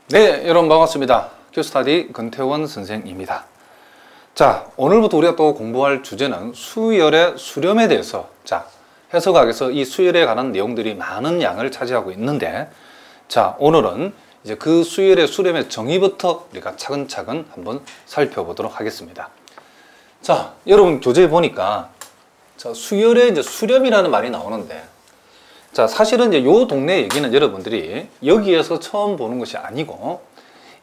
네, 여러분 반갑습니다. 큐스타디 권태원 선생입니다. 자, 오늘부터 우리가 또 공부할 주제는 수열의 수렴에 대해서 해석학에서 이 수열에 관한 내용들이 많은 양을 차지하고 있는데, 자, 오늘은 이제 그 수열의 수렴의 정의부터 우리가 차근차근 한번 살펴보도록 하겠습니다. 자, 여러분 교재에 보니까 수열의 이제 수렴이라는 말이 나오는데, 자, 사실은 이제 요 동네 얘기는 여러분들이 여기에서 처음 보는 것이 아니고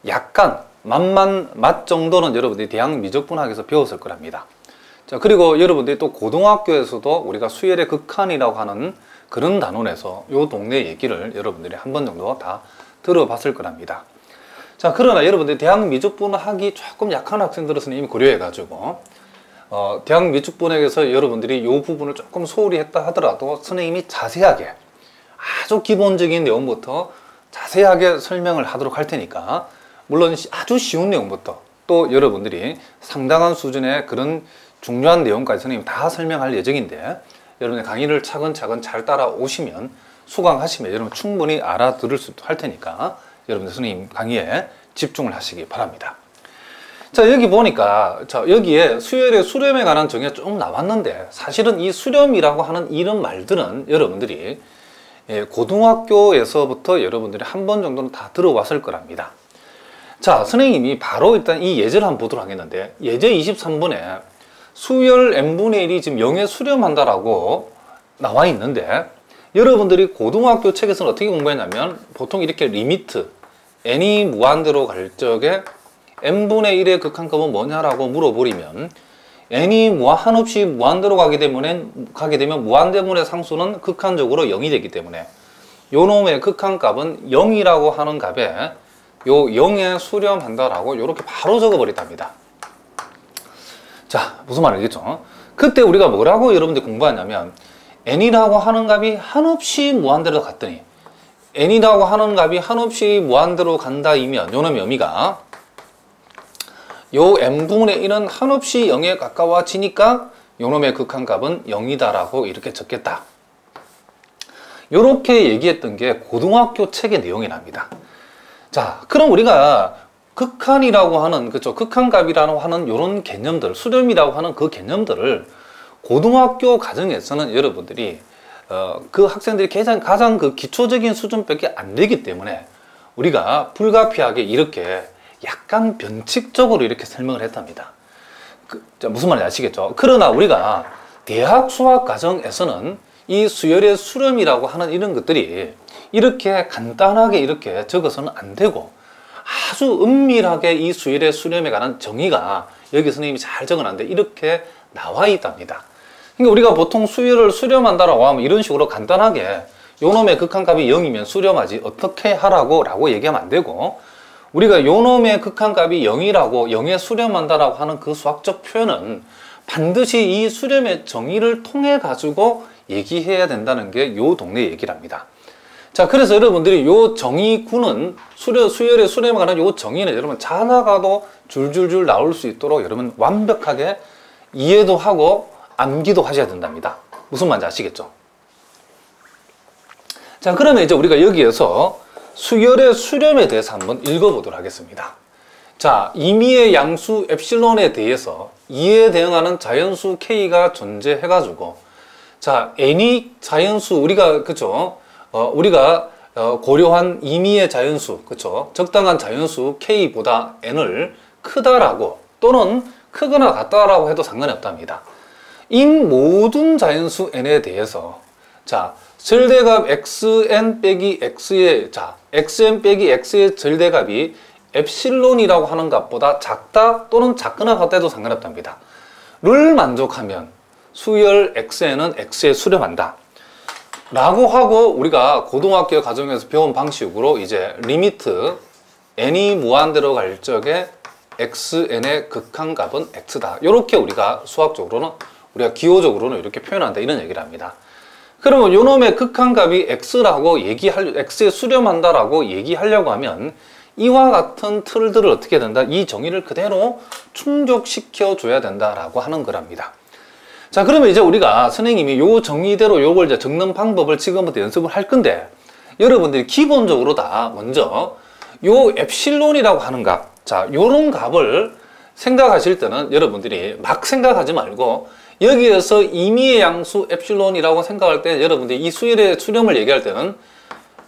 약간 맛 정도는 여러분들이 대학 미적분학에서 배웠을 거랍니다. 자, 그리고 여러분들이 또 고등학교에서도 우리가 수열의 극한이라고 하는 그런 단원에서 요 동네 얘기를 여러분들이 한 번 정도 다 들어봤을 거랍니다. 자, 그러나 여러분들이 대학 미적분학이 조금 약한 학생들은 이미 고려해가지고 대학 미적분학에서 여러분들이 요 부분을 조금 소홀히 했다 하더라도 선생님이 자세하게 아주 기본적인 내용부터 자세하게 설명을 하도록 할 테니까, 물론 아주 쉬운 내용부터 또 여러분들이 상당한 수준의 그런 중요한 내용까지 선생님이 다 설명할 예정인데, 여러분의 강의를 차근차근 잘 따라오시면 수강하시면 여러분 충분히 알아들을 수 할 테니까 여러분들 선생님 강의에 집중을 하시기 바랍니다. 자, 여기 보니까 여기에 수열의 수렴에 관한 정의가 좀 나왔는데, 사실은 이 수렴이라고 하는 이런 말들은 여러분들이 고등학교에서부터 여러분들이 한 번 정도는 다 들어왔을 거랍니다. 자, 선생님이 바로 일단 이 예제를 한번 보도록 하겠는데, 예제 23번에 수열 n분의 1이 지금 0에 수렴한다라고 나와 있는데, 여러분들이 고등학교 책에서는 어떻게 공부했냐면 보통 이렇게 리미트 n이 무한대로 갈 적에 n분의 1의 극한값은 뭐냐라고 물어보리면, n이 한없이 무한대로 가게 되면 무한대문의 상수는 극한적으로 0이 되기 때문에 요 놈의 극한값은 0이라고 하는 값에 요 0에 수렴한다라고 이렇게 바로 적어버렸답니다. 자, 무슨 말이겠죠? 그때 우리가 뭐라고 여러분들 공부하냐면, n이라고 하는 값이 한없이 무한대로 갔더니 n이라고 하는 값이 한없이 무한대로 간다이면 요 놈의 의미가 요 n분의 1은 한없이 0에 가까워지니까 요놈의 극한값은 0이다라고 이렇게 적겠다. 요렇게 얘기했던 게 고등학교 책의 내용이랍니다. 자, 그럼 우리가 극한이라고 하는, 극한값이라고 하는 요런 개념들, 수렴이라고 하는 그 개념들을 고등학교 과정에서는 여러분들이 그 학생들이 가장 그 기초적인 수준밖에 안 되기 때문에 우리가 불가피하게 이렇게 약간 변칙적으로 이렇게 설명을 했답니다. 무슨 말인지 아시겠죠? 그러나 우리가 대학 수학 과정에서는 이 수열의 수렴이라고 하는 이런 것들이 이렇게 간단하게 이렇게 적어서는 안 되고, 아주 은밀하게 이 수열의 수렴에 관한 정의가 여기 선생님이 잘 적어놨는데 이렇게 나와 있답니다. 그러니까 우리가 보통 수열을 수렴한다라고 하면 이런 식으로 간단하게 요놈의 극한값이 0이면 수렴하지 어떻게 하라고 얘기하면 안 되고, 우리가 요놈의 극한값이 0이라고 0에 수렴한다라고 하는 그 수학적 표현은 반드시 이 수렴의 정의를 통해 가지고 얘기해야 된다는 게 요 동네 얘기랍니다. 자, 그래서 여러분들이 요 정의구는 수열의 수렴에 관한 요 정의는 여러분 자다가도 줄줄줄 나올 수 있도록 여러분 완벽하게 이해도 하고 암기도 하셔야 된답니다. 무슨 말인지 아시겠죠? 자, 그러면 이제 우리가 여기에서 수열의 수렴에 대해서 한번 읽어보도록 하겠습니다. 자, 임의의 양수 엡실론에 대해서 2에 대응하는 자연수 k가 존재해가지고, 자, n이 자연수, 우리가 고려한 임의의 자연수, 적당한 자연수 k보다 n을 크다라고 또는 크거나 같다라고 해도 상관이 없답니다. 이 모든 자연수 n에 대해서, 자, 절대값 xn 빼기 x의, xn 빼기 x의 절대값이 엡실론이라고 하는 값보다 작다 또는 작거나 같다 해도 상관없답니다. 를 만족하면 수열 xn은 x에 수렴한다 라고 하고, 우리가 고등학교 과정에서 배운 방식으로 이제 리미트 n이 무한대로 갈 적에 xn의 극한값은 x다. 이렇게 우리가 수학적으로는, 우리가 기호적으로는 이렇게 표현한다, 이런 얘기를 합니다. 그러면 요놈의 극한값이 x에 수렴한다라고 얘기하려고 하면 이와 같은 틀들을 어떻게 된다? 이 정의를 그대로 충족시켜 줘야 된다라고 하는 거랍니다. 자, 그러면 이제 우리가 선생님이 요 정의대로 요걸 이제 적는 방법을 지금부터 연습을 할 건데, 여러분들이 기본적으로 다 먼저 요 엡실론이라고 하는 값, 자, 요런 값을 생각하실 때는 여러분들이 막 생각하지 말고 여기에서 임의의 양수 엡실론이라고 생각할 때 여러분들이 이 수열의 수렴을 얘기할 때는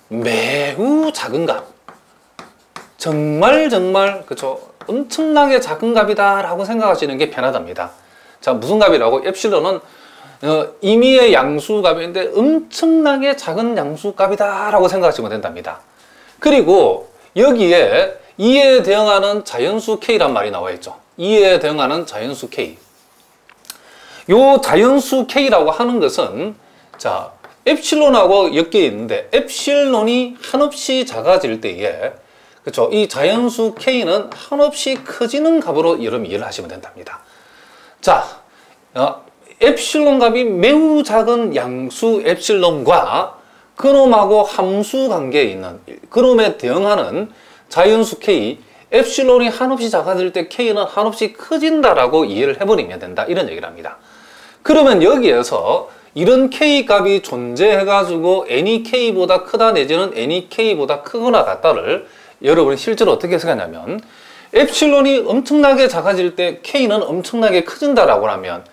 매우 작은 값, 정말 그쵸, 엄청나게 작은 값이다 라고 생각하시는 게 편하답니다. 자, 무슨 값이라고? 엡실론은 임의의 양수값인데 엄청나게 작은 양수값이다 라고 생각하시면 된답니다. 그리고 여기에 2에 대응하는 자연수 K란 말이 나와 있죠. 2에 대응하는 자연수 K. 요 자연수 K라고 하는 것은, 자, 엡실론하고 엮여 있는데 엡실론이 한없이 작아질 때에, 그쵸, 이 자연수 K는 한없이 커지는 값으로 여러분 이해를 하시면 된답니다. 자, 엡실론 값이 매우 작은 양수 엡실론과 그놈하고 함수 관계에 있는, 그놈에 대응하는 자연수 K, 엡실론이 한없이 작아질 때 K는 한없이 커진다라고 이해를 해버리면 된다, 이런 얘기를 합니다. 그러면 여기에서 이런 K 값이 존재해가지고 n이 K보다 크다 내지는 n이 K보다 크거나 같다를 여러분이 실제로 어떻게 해석하냐면, 엡실론이 엄청나게 작아질 때 K는 엄청나게 커진다라고 하면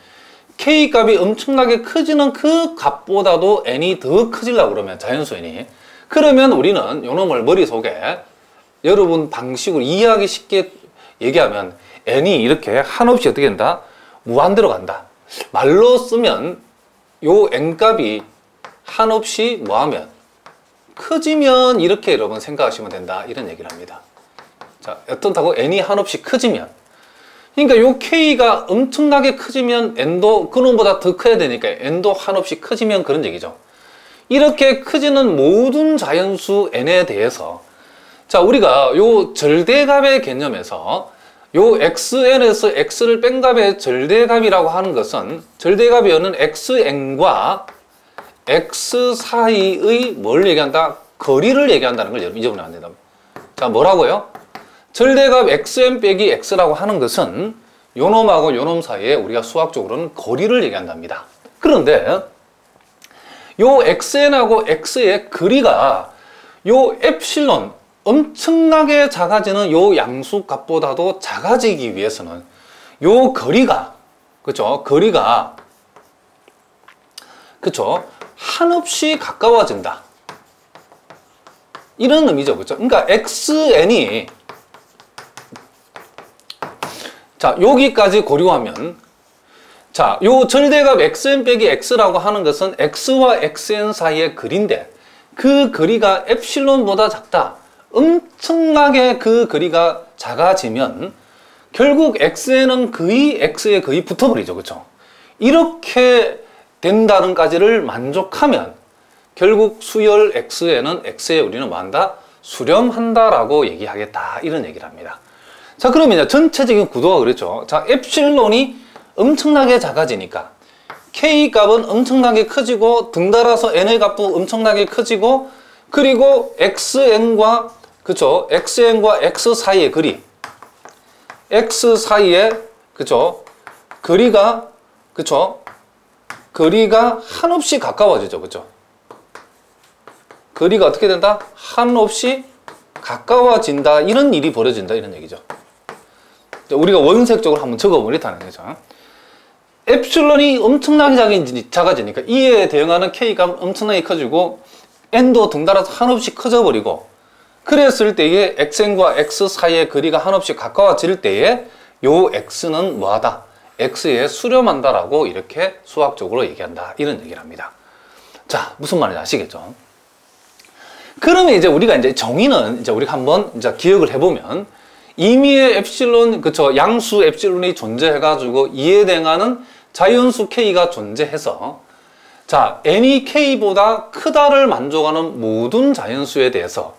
K 값이 엄청나게 커지는 그 값보다도 n이 더 커지려고 그러면, 자연수 n이, 그러면 우리는 요놈을 머릿속에 여러분 방식으로 이해하기 쉽게 얘기하면 n이 이렇게 한없이 어떻게 된다? 무한대로 간다. 말로 쓰면 요 n값이 한없이 뭐하면 커지면 이렇게 여러분 생각하시면 된다, 이런 얘기를 합니다. 자, 어떻다고? n이 한없이 커지면, 그러니까 요 k가 엄청나게 커지면 n도 그놈보다 더 커야 되니까 n도 한없이 커지면, 그런 얘기죠. 이렇게 커지는 모든 자연수 n에 대해서, 자, 우리가 요 절대값의 개념에서 요 xn에서 x를 뺀 값의 절대값이라고 하는 것은, 절대값이었는 xn과 x 사이의 뭘 얘기한다? 거리를 얘기한다는 걸 여러분 잊어버리면 안 된다. 자, 뭐라고요? 절대값 xn 빼기 x라고 하는 것은 요놈하고 요놈 사이에 우리가 수학적으로는 거리를 얘기한답니다. 그런데 요 xn하고 x의 거리가 요 엡실론, 엄청나게 작아지는 요 양수값보다도 작아지기 위해서는 요 거리가, 그쵸, 거리가, 그쵸, 한없이 가까워진다, 이런 의미죠. 그쵸? 그러니까 xn이, 자, 여기까지 고려하면, 자, 요 절대값 xn 빼기 x라고 하는 것은 x와 xn 사이의 거리인데, 그 거리가 엡실론보다 작다, 엄청나게 그 거리가 작아지면 결국 xn은 거의 x에 거의 붙어버리죠. 그쵸? 이렇게 된다는 까지를 만족하면 결국 수열 x에는 x에 우리는 뭐한다? 수렴한다라고 얘기하겠다, 이런 얘기를 합니다. 자, 그러면 이제 전체적인 구도가 그렇죠. 자, 엡실론이 엄청나게 작아지니까 k 값은 엄청나게 커지고 등달아서 n의 값도 엄청나게 커지고, 그리고 xn과, 그쵸, xn과 x 사이의 거리, x 사이의, 그쵸, 거리가, 그쵸, 거리가 한없이 가까워지죠. 그쵸? 거리가 어떻게 된다? 한없이 가까워진다, 이런 일이 벌어진다, 이런 얘기죠. 우리가 원색적으로 한번 적어보겠다는 거죠. 엡실론이 엄청나게 작아지니까 이에 대응하는 k가 엄청나게 커지고 n도 등달아서 한없이 커져버리고, 그랬을 때에 xn과 x 사이의 거리가 한없이 가까워질 때에 요 x는 뭐하다? x에 수렴한다라고 이렇게 수학적으로 얘기한다, 이런 얘기를 합니다. 자, 무슨 말인지 아시겠죠? 그러면 이제 우리가 이제 정의는 이제 우리가 한번 이제 기억을 해보면, 임의의 엡실론, 그쵸, 양수 엡실론이 존재해가지고 이에 대응하는 자연수 k가 존재해서, 자, n이 k보다 크다를 만족하는 모든 자연수에 대해서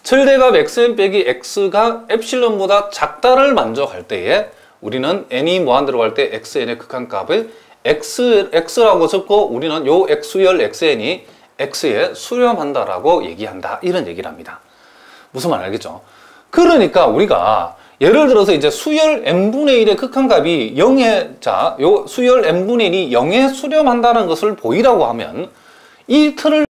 절대값 xn 빼기 x가 엡실론보다 작다를 만족할 때에 우리는 n이 무한대로 갈 때 xn의 극한값을 x라고 적고 우리는 요 x열 xn이 x에 수렴한다라고 얘기한다, 이런 얘기를 합니다. 무슨 말 알겠죠? 그러니까 우리가 예를 들어서 이제 수열 n분의 1의 극한값이 0에, 자, 요 수열 n분의 1이 0에 수렴한다는 것을 보이라고 하면 이 틀을